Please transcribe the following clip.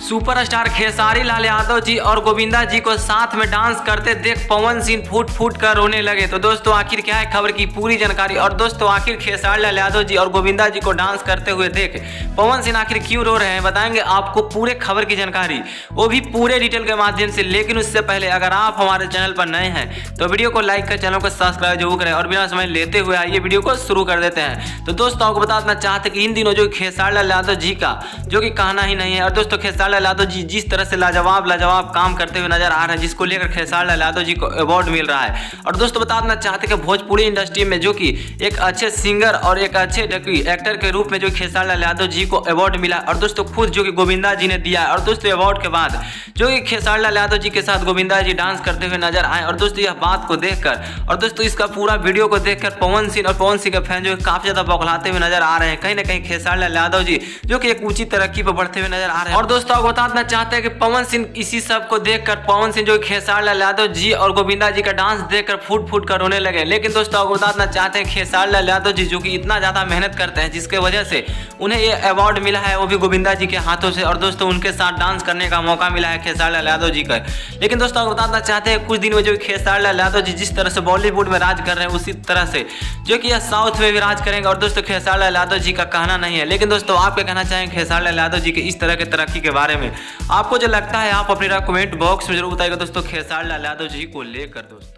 Superstar Khesari Lal Yadav ji और गोविंदा जी को साथ में डांस करते देख पवन सिंह फूट फूट कर रोने लगे। तो दोस्तों आखिर क्या है खबर की पूरी जानकारी। और दोस्तों आखिर खेसारी लाल यादव जी और गोविंदा जी को डांस करते हुए देख पवन सिंह आखिर क्यों रो रहे हैं, बताएंगे आपको पूरे खबर की जानकारी, वो भी पूरे डिटेल के माध्यम से। लेकिन उससे पहले अगर आप हमारे चैनल पर नए हैं तो वीडियो को लाइक कर चैनल को सब्सक्राइब जरूर करें। और बिना समय लेते हुए आइए वीडियो को शुरू कर देते हैं। तो दोस्तों आपको बता देना चाहते कि इन दिनों जो खेसारी लाल यादव जी का जो कि कहना ही नहीं है। और दोस्तों खेसारी लाल यादव जी जिस तरह से लाजवाब काम करते हुए नजर आ रहे हैं, जिसको लेकर खेसारी लाल यादव जी को अवार्ड मिल रहा है। और दोस्तों बता देना चाहते हैं कि भोजपुरी इंडस्ट्री में जो कि एक अच्छे सिंगर और एक अच्छे एक्टर के रूप में जो खेसारी लाल यादव जी को अवार्ड मिला। और दोस्तों खुद जो कि गोविंदा जी ने दिया है। और दोस्तों अवार्ड के बाद जो कि खेसारी लाल यादव जी के साथ गोविंदा जी डांस करते हुए नजर आए। और दोस्तों यह बात को देखकर और दोस्तों इसका पूरा वीडियो को देखकर पवन सिंह और पवन सिंह के फैन जो काफी ज्यादा बौखलाते हुए नजर आ रहे हैं। कहीं ना कहीं खेसारी लाल यादव जी जो कि एक ऊंची तरक्की पर बढ़ते हुए नजर आ रहे हैं। और दोस्तों आपको बता देना चाहते हैं कि पवन सिंह इसी सब को देखकर पवन सिंह जो खेसारी लाल यादव जी और गोविंदा जी का डांस देखकर फूट फूट कर रोने लगे। लेकिन दोस्तों आपको बता देना चाहते हैं खेसारी लाल यादव जी जो कि इतना ज्यादा मेहनत करते हैं जिसके वजह से उन्हें ये अवार्ड मिला है, वो भी गोविंदा जी के हाथों से। और दोस्तों उनके साथ डांस करने का मौका मिला है खेसारी लाल यादव जी का। लेकिन दोस्तों आपको बताना चाहते हैं कुछ दिन में जो खेसारी लाल यादव जी जिस तरह से बॉलीवुड में राज कर रहे हैं उसी तरह से जो कि यह साउथ में भी राज करेंगे। और दोस्तों खेसारी लाल यादव जी का कहना नहीं है। लेकिन दोस्तों आप क्या कहना चाहेंगे खेसारी लाल यादव जी के इस तरह के तरक्की के बारे में? आपको जो लगता है आप अपनी कमेंट बॉक्स में जरूर बताइएगा दोस्तों खेसारी लाल यादव जी को लेकर दोस्तों।